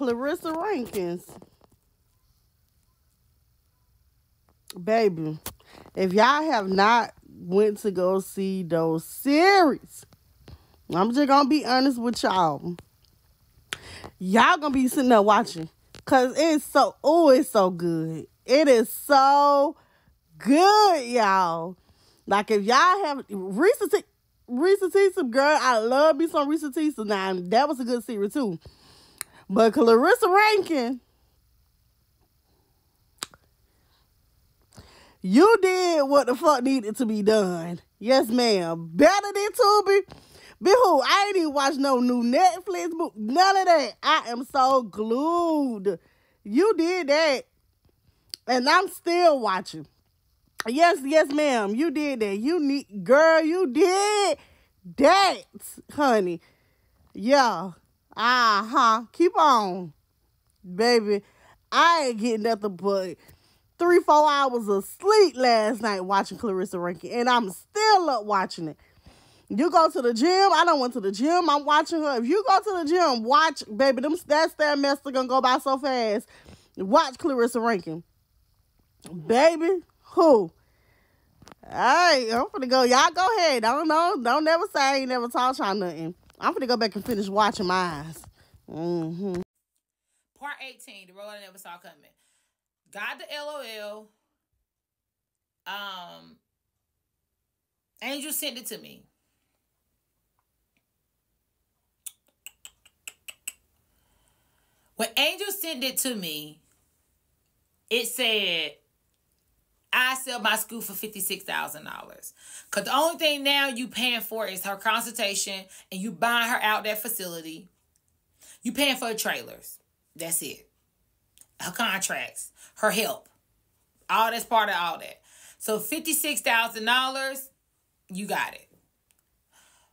Clarissa Rankins. Baby, if y'all have not went to go see those series, I'm just gonna be honest with y'all. Y'all gonna be sitting there watching. Cause it's so good. It is so good, y'all. Like if y'all have Reese Teesa, girl, I love me some Reese Teesa. Now that was a good series too. But Clarissa Rankin, you did what the fuck needed to be done. Yes, ma'am. Better than Tubi. Behold, I ain't even watched no new Netflix book. None of that. I am so glued. You did that. And I'm still watching. Yes, ma'am. You did that. You did that, honey. Yeah. Keep on. Baby, I ain't getting nothing but 3-4 hours of sleep last night watching Clarissa Rankin. And I'm still up watching it. You go to the gym. I don't went to the gym. I'm watching her. If you go to the gym, watch, baby, that Stairmaster gonna go by so fast. Watch Clarissa Rankin. Baby, who? Hey, I'm finna go. Y'all go ahead. Don't never say I ain't never taught y'all nothing. I'm finna go back and finish watching my eyes. Part 18, the road I never saw coming. Got the LOL. Angel sent it to me. When Angel sent it to me, it said, I sell my school for $56,000. Because the only thing now you paying for is her consultation and you buying her out that facility. You paying for the trailers. That's it. Her contracts, her help. All that's part of all that. So $56,000, you got it.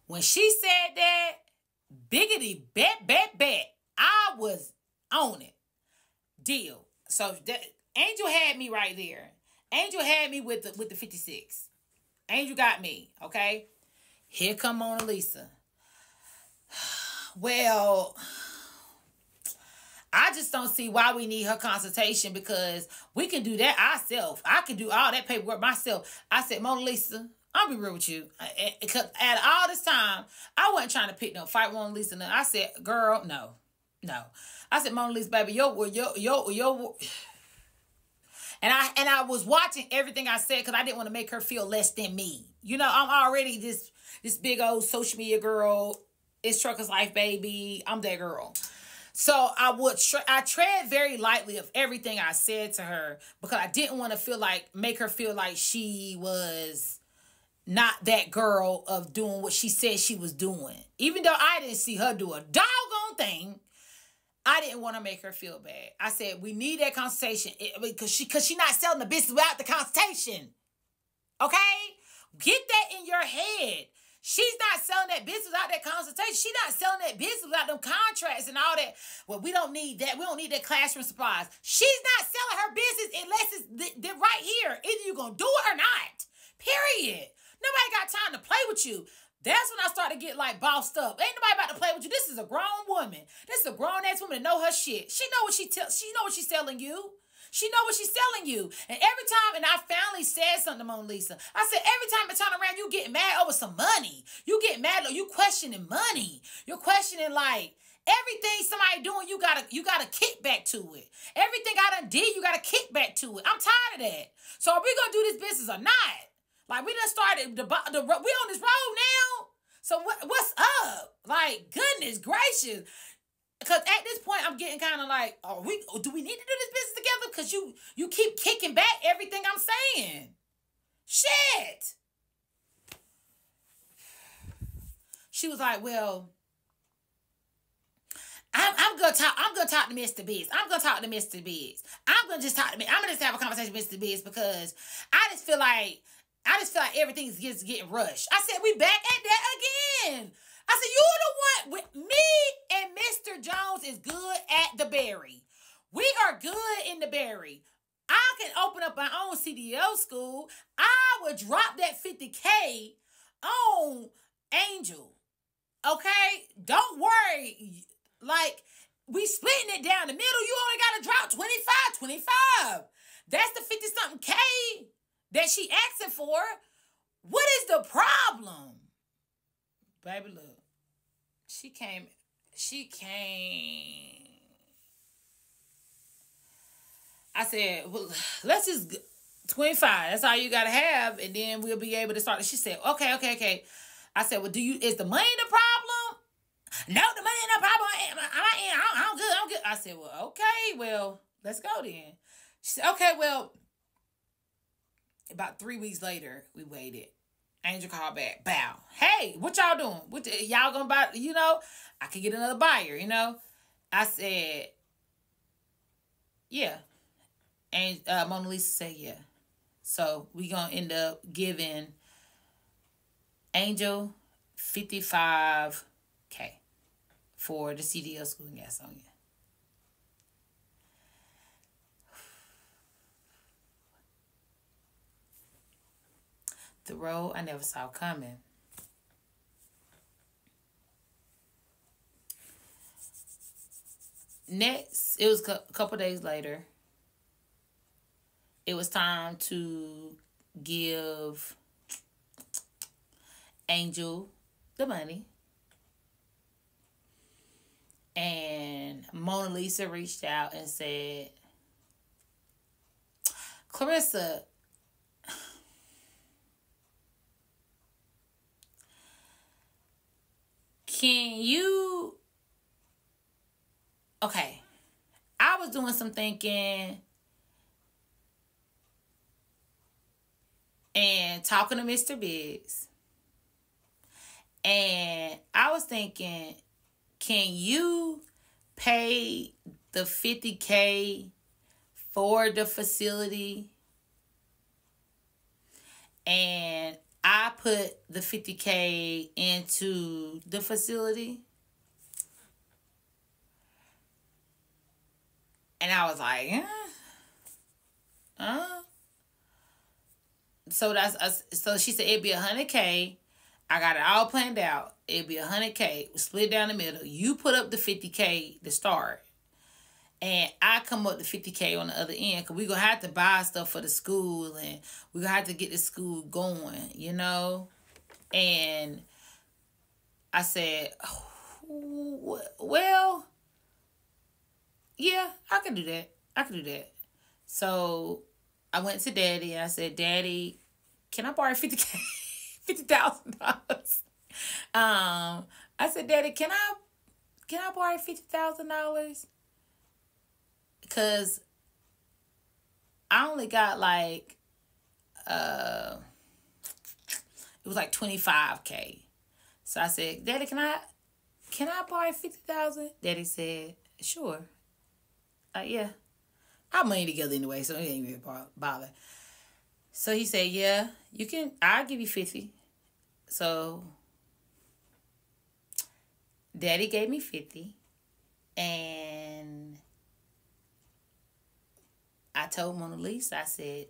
When she said that, biggity bet, I was on it. Deal. So that, Angel had me right there. Angel had me with the 56. Angel got me, okay? Here come Mona Lisa. Well, I just don't see why we need her consultation because we can do that ourselves. I can do all that paperwork myself. I said, Mona Lisa, I'll be real with you. Because at all this time, I wasn't trying to pick no fight Mona Lisa. No. I said, girl, no. I said, Mona Lisa, baby, and I was watching everything I said because I didn't want to make her feel less than me. You know, I'm already this big old social media girl. It's Trucker's Life, baby. I'm that girl. So I tread very lightly of everything I said to her because I didn't want to make her feel like she was not that girl of doing what she said she was doing. Even though I didn't see her do a doggone thing, I didn't want to make her feel bad. I said, we need that consultation because she's not selling the business without the consultation. Okay? Get that in your head. She's not selling that business without that consultation. She's not selling that business without them contracts and all that. Well, we don't need that. We don't need that classroom supplies. She's not selling her business unless it's right here. Either you're going to do it or not. Period. Nobody got time to play with you. That's when I started to get like bossed up. Ain't nobody about to play with you. This is a grown woman. This is a grown ass woman that know her shit. She know what she know what she's selling you. She know what she's selling you. And every time, and I finally said something to Mona Lisa. I said, every time I turn around, you get mad over some money. You get mad, you questioning money. You're questioning like everything somebody doing, you gotta kick back to it. Everything I done did, you gotta kick back to it. I'm tired of that. So are we gonna do this business or not? Like, we done started, we on this road now. So what's up? Like, goodness gracious. Because at this point, I'm getting kind of like, do we need to do this business together? Because you keep kicking back everything I'm saying. Shit. She was like, well, I'm gonna talk to Mr. Biz. I'm gonna talk to Mr. Biz. I'm gonna just have a conversation with Mr. Biz because I just feel like everything's just getting rushed. I said, we back at that again. I said, you the one with me and Mr. Jones is good at the Berry. We are good in the Berry. I can open up my own CDL school. I would drop that $50K on Angel. Okay? Don't worry. Like, we splitting it down the middle. You only got to drop 25. That's the 50-something K that she asking for. What is the problem? Baby, look. She came. I said, well, let's just 25. That's all you got to have. And then we'll be able to start. She said, okay. I said, well, is the money the problem? No, the money ain't no problem. I'm good. I said, well, okay, well, let's go then. She said, okay, well, about 3 weeks later, we waited. Angel called back. Bow. Hey, what y'all doing? Y'all gonna buy, I could get another buyer, I said, yeah. And Mona Lisa said, yeah. So we gonna end up giving Angel $55K for the CDL school in Gastonia. The road I never saw coming. Next, it was a couple days later. It was time to give Angel the money. And Mona Lisa reached out and said, Clarissa, can you... Okay. I was doing some thinking and talking to Mr. Biggs. And I was thinking, can you pay the $50K for the facility? And I put the $50K into the facility. And I was like, So she said it'd be $100K. I got it all planned out. It'd be $100K. Split down the middle. You put up the $50K to start. And I come up the $50K on the other end. Because we're going to have to buy stuff for the school. And we're going to have to get the school going, And I said, well, yeah, I can do that. So I went to Daddy and I said, Daddy, can I borrow $50K? $50,000. I said, Daddy, can I borrow $50,000? Because I only got like it was like $25K. So I said, Daddy, can I borrow $50,000? Daddy said, sure. Yeah. Our money together anyway, so it ain't even bother. So he said, yeah, you can, I'll give you 50. So Daddy gave me 50. And I told Mona Lisa, I said,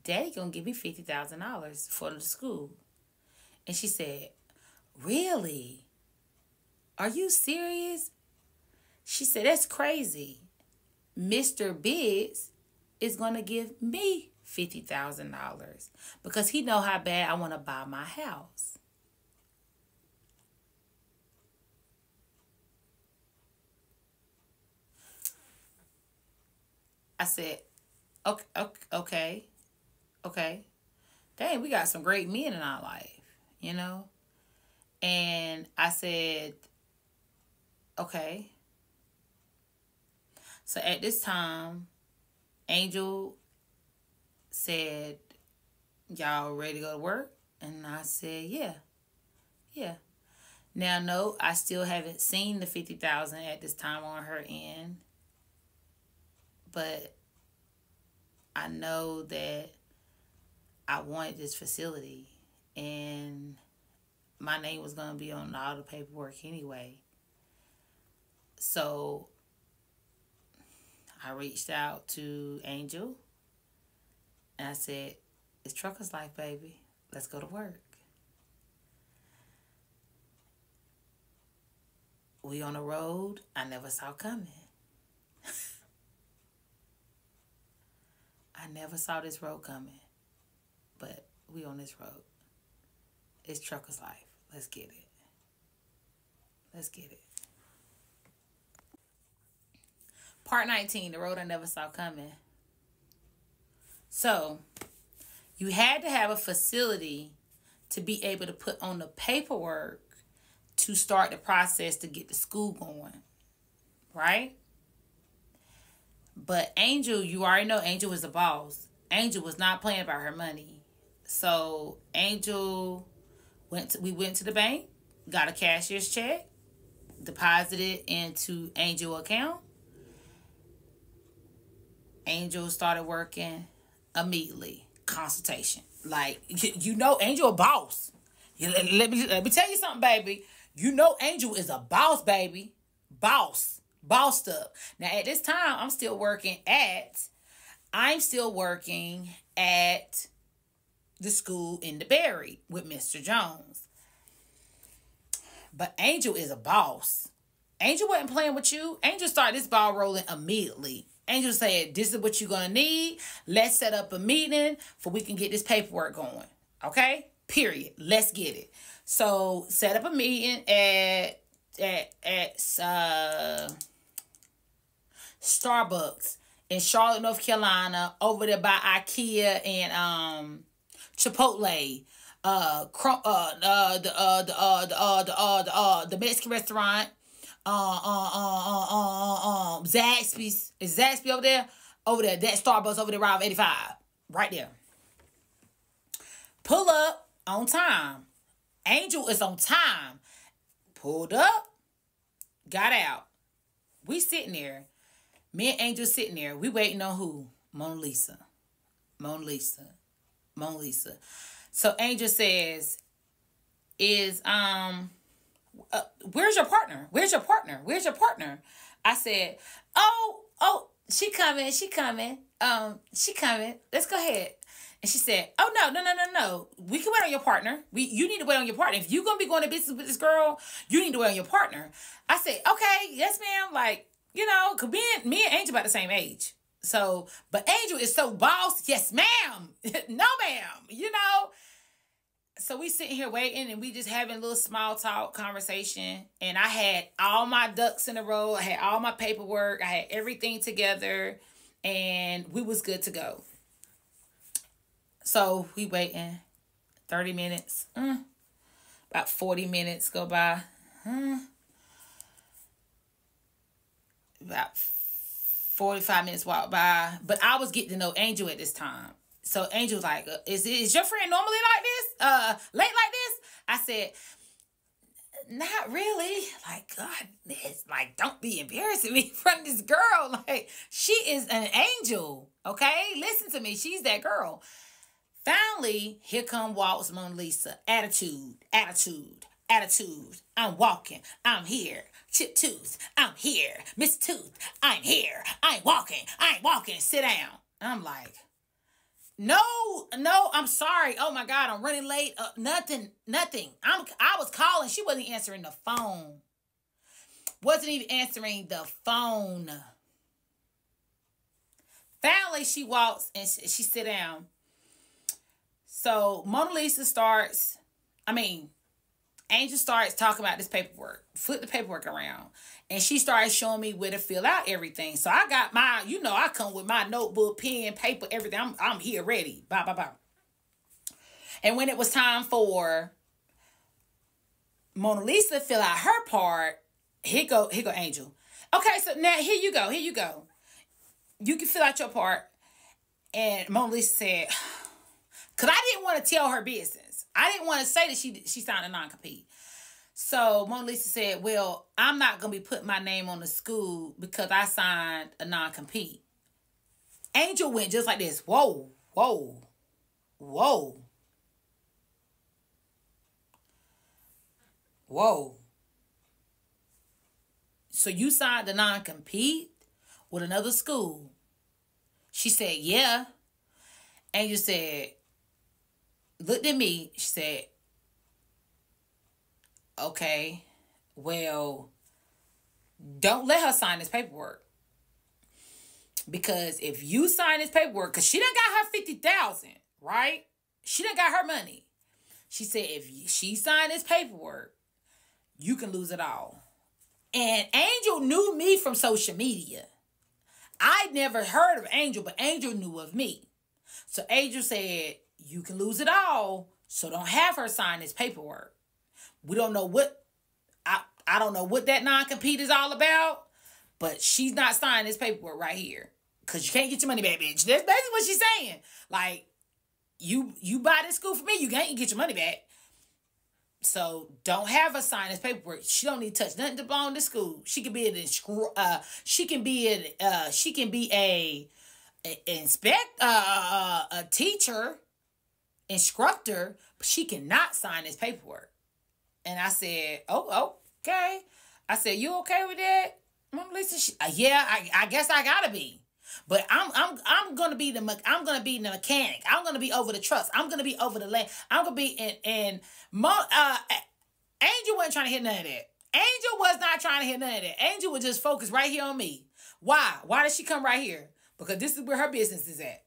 Daddy gonna give me $50,000 for the school. And she said, really? Are you serious? She said, that's crazy. Mr. Biggs is going to give me $50,000 because he know how bad I want to buy my house. I said, okay. Dang, we got some great men in our life, And I said, okay. So at this time, Angel said, y'all ready to go to work? And I said, yeah. Now, no, I still haven't seen the $50,000 at this time on her end. But I know that I wanted this facility. And my name was going to be on all the paperwork anyway. So I reached out to Angel. And I said, it's trucker's life, baby. Let's go to work. We on a road I never saw coming. I never saw this road coming. But we on this road. It's trucker's life. Let's get it. Let's get it. Part 19, the road I never saw coming. So, you had to have a facility to be able to put on the paperwork to start the process to get the school going. Right? But Angel, you already know Angel was the boss. Angel was not playing about her money. So, Angel we went to the bank, got a cashier's check, deposited into Angel account. Angel started working immediately. Consultation. Like, you know Angel a boss. Let me tell you something, baby. You know Angel is a boss, baby. Boss. Bossed up. Now, at this time, I'm still working at the school in the Berry with Mr. Jones. But Angel is a boss. Angel wasn't playing with you. Angel started this ball rolling immediately. Angel said, this is what you're going to need. Let's set up a meeting for we can get this paperwork going. Okay? Period. Let's get it. So, set up a meeting at Starbucks in Charlotte, North Carolina, over there by IKEA and Chipotle, the Mexican restaurant, Zaxby's. Is Zaxby over there? Over there, that Starbucks over there, Route 85, right there. Pull up on time. Angel is on time. Pulled up, got out. We sitting there. Me and Angel sitting there. We waiting on who? Mona Lisa. So Angel says, where's your partner? I said, oh, she coming. Let's go ahead. And she said, oh, no. We can wait on your partner. You need to wait on your partner. If you're going to be going to business with this girl, you need to wait on your partner. I said, okay, yes, ma'am. Like, cause me and Angel about the same age. So, but Angel is so boss. Yes, ma'am. No, ma'am. So we sitting here waiting and we just having a little small talk conversation. And I had all my ducks in a row. I had all my paperwork. I had everything together and we was good to go. So we waiting 30 minutes, about 40 minutes go by, about 45 minutes walk by. But I was getting to know Angel at this time. So Angel was like, is your friend normally like this? Late like this? I said, not really. Like, God, like, don't be embarrassing me in front of this girl. Like, she is an angel. Okay? Listen to me. She's that girl. Finally, here come walks Mona Lisa. Attitude. I'm walking. I'm here. Chip Tooth. I'm here. Miss Tooth. I'm here. I ain't walking. Sit down. I'm like, no, I'm sorry. Oh my God, I'm running late. Nothing. I was calling. She wasn't answering the phone. Finally, she walks and she sit down. So Mona Lisa Angel starts talking about this paperwork. Flip the paperwork around. And she started showing me where to fill out everything. So I got my, I come with my notebook, pen, paper, everything. I'm here ready. Bye. And when it was time for Mona Lisa to fill out her part, here go Angel. Okay, so now here you go. You can fill out your part. And Mona Lisa said, because I didn't want to tell her business. I didn't want to say that she signed a non-compete. So Mona Lisa said, well, I'm not going to be putting my name on the school because I signed a non-compete. Angel went just like this. Whoa. So you signed a non-compete with another school? She said, yeah. Angel said, looked at me. She said, okay, well, don't let her sign this paperwork. Because if you sign this paperwork, because she done got her $50,000, right? She done got her money. She said, if she signed this paperwork, you can lose it all. And Angel knew me from social media. I'd never heard of Angel, but Angel knew of me. So Angel said, you can lose it all, so don't have her sign this paperwork. We don't know what, I don't know what that non-compete is all about, but she's not signing this paperwork right here. Because you can't get your money back, bitch. That's basically what she's saying. Like, you buy this school for me, you can't get your money back. So don't have her sign this paperwork. She don't need to touch nothing to belong to school. She can be a teacher, instructor, but she cannot sign this paperwork. And I said, oh, okay. I said, you okay with that, Mom Lisa? Yeah, I guess I gotta be. But I'm gonna be the mechanic. I'm gonna be over the trucks. I'm gonna be over the land. I'm gonna be Angel wasn't trying to hit none of that. Angel was not trying to hit none of that. Angel was just focused right here on me. Why? Why did she come right here? Because this is where her business is at.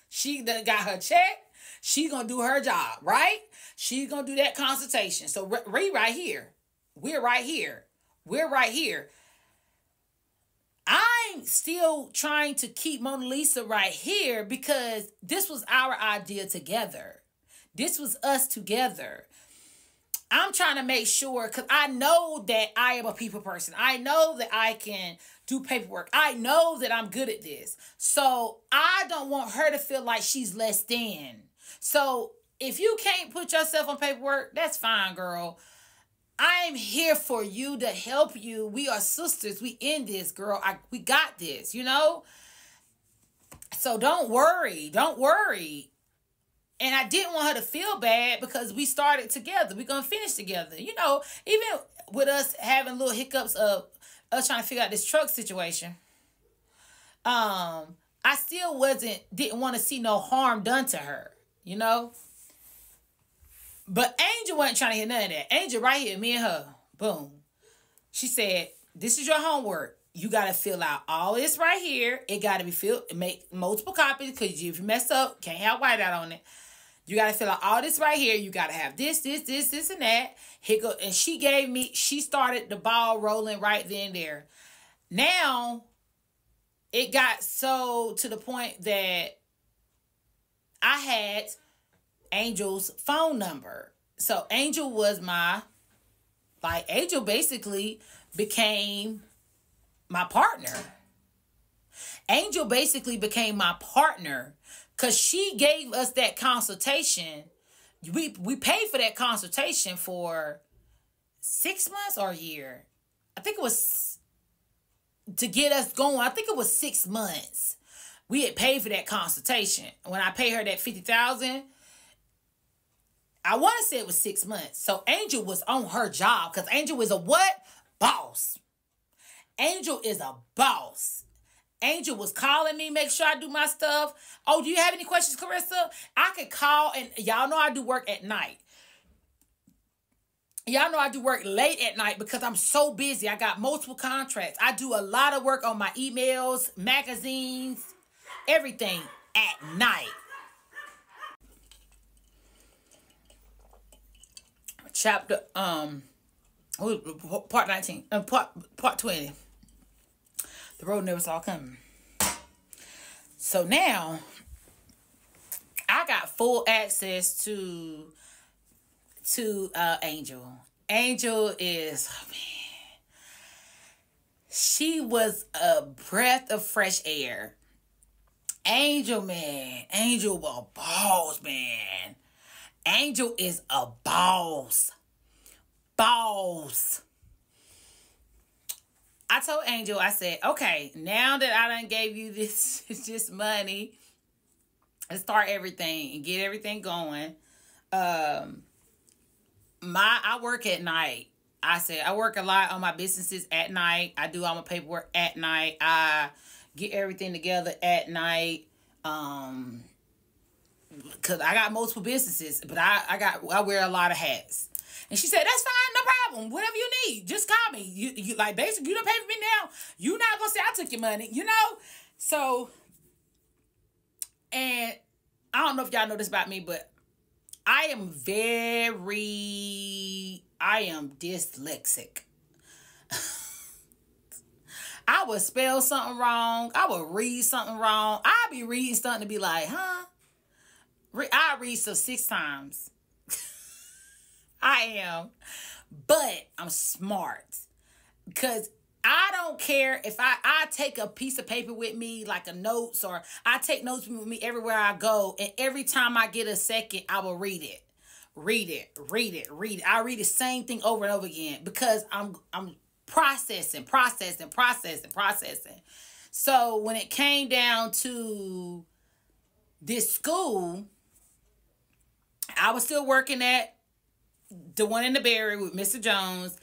She done got her check. She gonna do her job, right? She's gonna do that consultation. So we right here. We're right here. We're right here. I'm still trying to keep Mona Lisa right here because this was our idea together. This was us together. I'm trying to make sure, because I know that I am a people person. I know that I can do paperwork. I know that I'm good at this. So I don't want her to feel like she's less than. So if you can't put yourself on paperwork, that's fine, girl. I'm here for you to help you. We are sisters. We in this, girl. We got this, you know? So don't worry. Don't worry. And I didn't want her to feel bad because we started together. We're going to finish together. You know, even with us having little hiccups of us trying to figure out this truck situation, I still didn't want to see no harm done to her, you know? But Angel wasn't trying to hear none of that. Angel right here, me and her. Boom. She said, this is your homework. You got to fill out all this right here. It got to be filled. Make multiple copies because if you mess up, can't have whiteout on it. You got to fill out all this right here. You got to have this, and that. Here go. And she started the ball rolling right then and there. Now, it got so to the point that I had Angel's phone number. So Angel was Angel basically became my partner. Angel basically became my partner because she gave us that consultation. We paid for that consultation for 6 months or a year. I think it was to get us going. I think it was 6 months. We had paid for that consultation. When I paid her that $50,000, I want to say it was 6 months. So Angel was on her job because Angel is a what? Boss. Angel is a boss. Angel was calling me, make sure I do my stuff. Oh, do you have any questions, Clarissa? I could call, and y'all know I do work at night. Y'all know I do work late at night because I'm so busy. I got multiple contracts. I do a lot of work on my emails, magazines, everything at night. Chapter, part 19, part 20. The road never saw coming. So now, I got full access to Angel. Angel is, man, she was a breath of fresh air. Angel, man. Angel a boss, man. Angel is a boss. Boss. I told Angel, I said, okay, now that I done gave you this money, let's start everything and get everything going. I work at night. I said, I work a lot on my businesses at night. I do all my paperwork at night. I get everything together at night. Because I got multiple businesses, but I wear a lot of hats. And she said, that's fine, no problem. Whatever you need, just call me. You like, basically, you don't pay for me now. You're not going to say I took your money, you know? So, and I don't know if y'all know this about me, but I am dyslexic. I would spell something wrong. I would read something wrong. I'd be reading something to be like, huh? I read so 6 times. I am. But I'm smart. Because I don't care if I take a piece of paper with me, like a notes, or I take notes with me everywhere I go. And every time I get a second, I will read it. Read it. I read the same thing over and over again because I'm processing. So when it came down to this school, I was still working at the one in the Berry with Mr. Jones,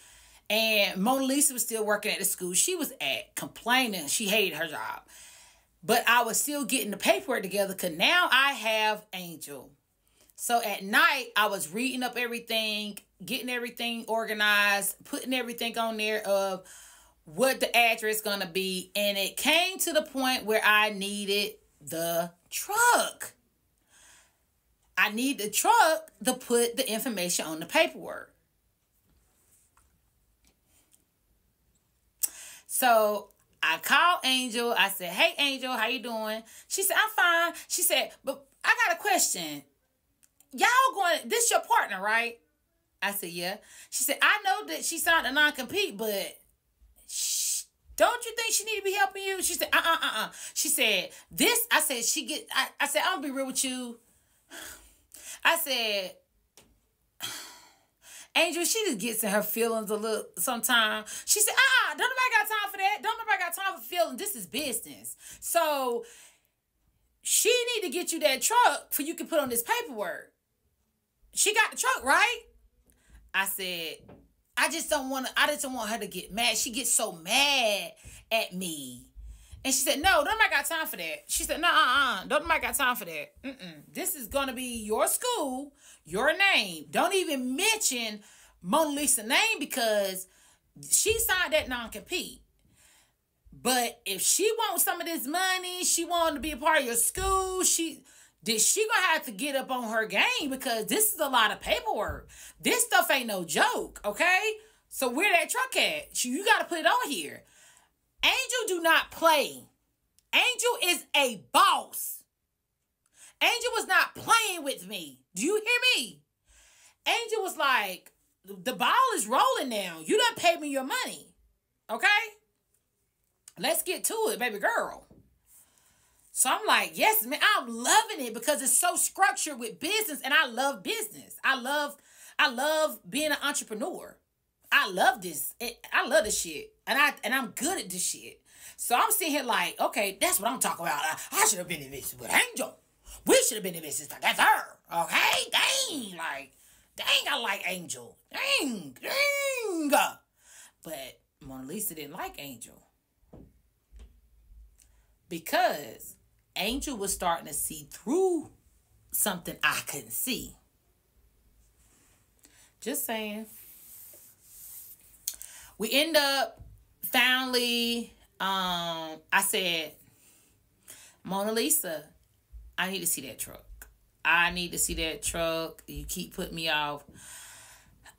and Mona Lisa was still working at the school she was at, complaining she hated her job. But I was still getting the paperwork together because now I have Angel. So at night, I was reading up everything, getting everything organized, putting everything on there of what the address going to be. And it came to the point where I needed the truck. I need the truck to put the information on the paperwork. So I called Angel. I said, hey, Angel, how you doing? She said, I'm fine. She said, but I got a question. This your partner, right? I said, yeah. She said, I know that she signed a non-compete, but don't you think she need to be helping you? She said, She said, I said, I said, I'm gonna be real with you. I said, Angel, she just gets in her feelings a little sometimes. She said, don't nobody got time for that. Don't nobody got time for feelings. This is business. So she need to get you that truck for you can put on this paperwork. She got the truck, right? I said, I just don't want her to get mad. She gets so mad at me. And she said, no, don't nobody got time for that. She said, don't nobody got time for that. This is going to be your school, your name. Don't even mention Mona Lisa's name because she signed that non-compete. But if she wants some of this money, she wants to be a part of your school, she gonna have to get up on her game because this is a lot of paperwork. This stuff ain't no joke, okay? So where that truck at? You got to put it on here. Angel do not play. Angel is a boss. Angel was not playing with me. Do you hear me? Angel was like, the ball is rolling now. You done paid me your money, okay? Let's get to it, baby girl. So I'm like, yes, man, I'm loving it because it's so structured with business, and I love business. I love being an entrepreneur. I love this. I love this shit, and I'm good at this shit. So I'm sitting here like, okay, that's what I'm talking about. I should have been in this with Angel. We should have been in this together. Okay, dang, I like Angel. Dang. But Mona Lisa didn't like Angel because Angel was starting to see through something I couldn't see. Just saying. We end up finally, I said, Mona Lisa, I need to see that truck. You keep putting me off.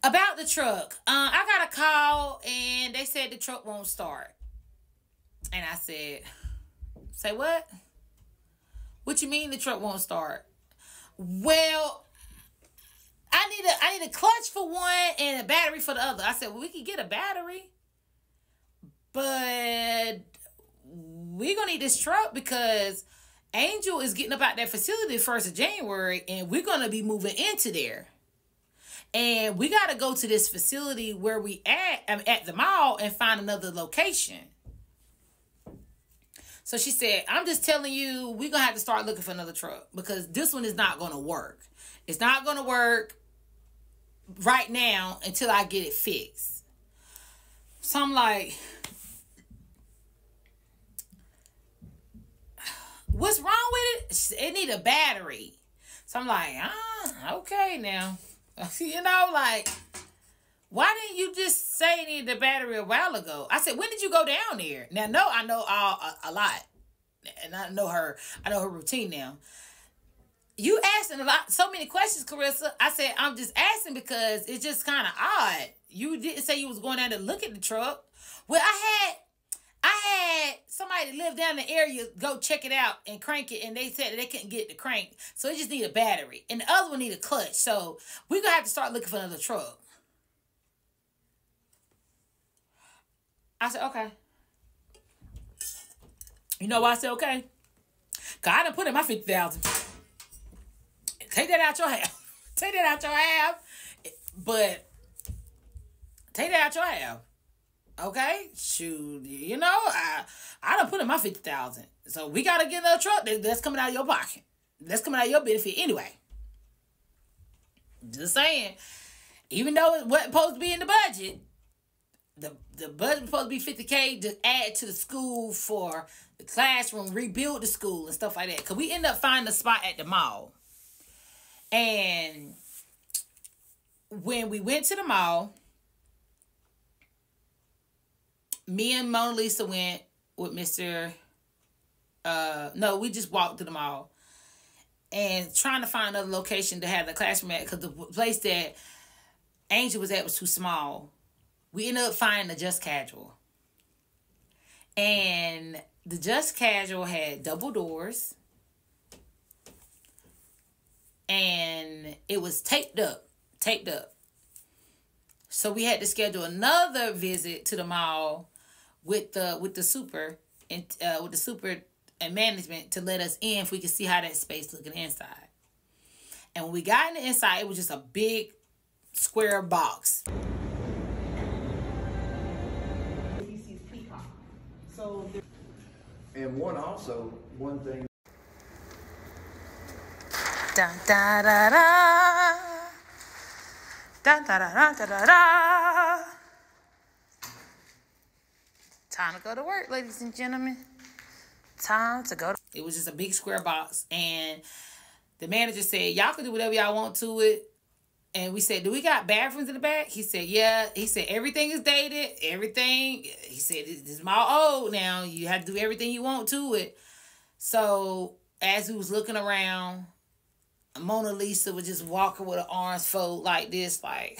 About the truck, I got a call and they said the truck won't start. And I said, say what? What you mean the truck won't start? Well, I need a clutch for one and a battery for the other. I said, well, we could get a battery, but we're going to need this truck because Angel is getting up out that facility the 1st of January, and we're going to be moving into there. And we got to go to this facility where we at the mall and find another location. So she said, I'm just telling you, we're going to have to start looking for another truck because this one is not going to work. It's not going to work right now until I get it fixed. So I'm like, what's wrong with it? It need a battery. So I'm like, okay now. You know, like, why didn't you just say it needed the battery a while ago? I said, when did you go down there? Now, no, I know a lot. And I know her routine now. You asking so many questions, Clarissa. I said, I'm just asking because it's just kind of odd. You didn't say you was going down to look at the truck. Well, I had somebody that lived down in the area go check it out and crank it, and they said that they couldn't get the crank, so it just need a battery, and the other one need a clutch. So we're gonna have to start looking for another truck. I said, okay. You know why I said okay? Cause I done put in my 50,000. Take that out your half. Take that out your half. But take that out your half. Okay? Shoot, you know, I done put in my 50,000. So we gotta get another truck that's coming out of your pocket. That's coming out of your benefit anyway. Just saying. Even though it wasn't supposed to be in the budget, the budget was supposed to be $50K to add to the school for the classroom, rebuild the school and stuff like that. Because we ended up finding a spot at the mall. And when we went to the mall, me and Mona Lisa went with Mr. No, we just walked to the mall. And trying to find another location to have the classroom at. Because the place that Angel was at was too small. We ended up finding the Just Casual. And the Just Casual had double doors. And it was taped up. So we had to schedule another visit to the mall with the super and management to let us in if we could see how that space looked inside. And when we got in the inside, it was just a big square box. And one thing. Da da da da. Da da da da da da. Time to go to work, ladies and gentlemen. Time to go. It was just a big square box, and the manager said, "Y'all can do whatever y'all want to it." And we said, "Do we got bathrooms in the back?" He said, "Yeah." He said, "Everything is dated. Everything." He said, "This is mall old now. You have to do everything you want to it." So as we was looking around, Mona Lisa was just walking with her arms folded like this, like,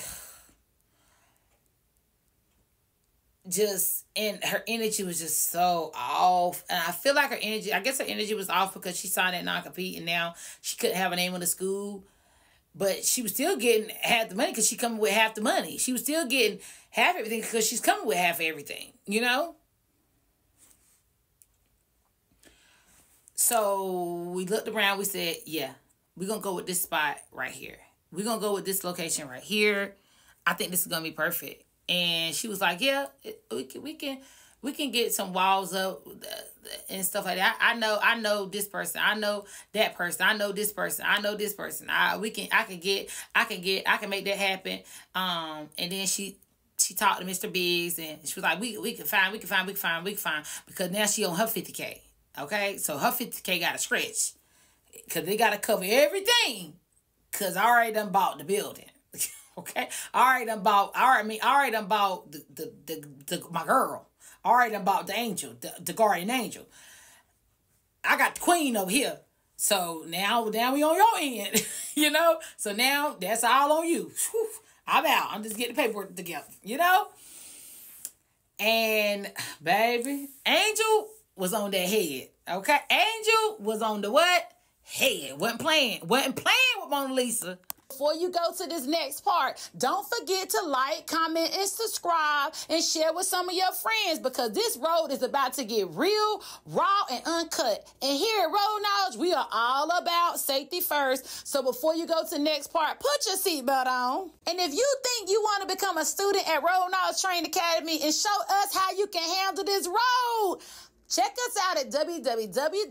just, and her energy was just so off. And I feel like I guess her energy was off because she signed that non-compete and now she couldn't have a name of the school. But she was still getting half the money because she coming with half the money. She was still getting half everything because she's coming with half everything, you know? So we looked around. We said, yeah, we're going to go with this spot right here. We're going to go with this location right here. I think this is going to be perfect. And she was like, yeah, we can get some walls up and stuff like that. I know this person. I know that person. I know this person. I know this person. I can make that happen. And then she talked to Mr. Biggs and she was like, we can find because now she on her 50K. Okay, so her 50K got to stretch because they got to cover everything because I already done bought the building. Okay, I already done bought my girl. I already done bought the angel, the guardian angel. I got the queen over here. So now we on your end, you know? So now that's all on you. Whew, I'm out. I'm just getting the paperwork together, you know? And baby, Angel was on that head. Okay? Angel was on the what? Head. Wasn't playing with Mona Lisa. Before you go to this next part, don't forget to like, comment, and subscribe, and share with some of your friends because this road is about to get real, raw, and uncut. And here at Road Knowledge, we are all about safety first. So before you go to the next part, put your seatbelt on. And if you think you want to become a student at Road Knowledge Training Academy and show us how you can handle this road, check us out at www.rkta.org.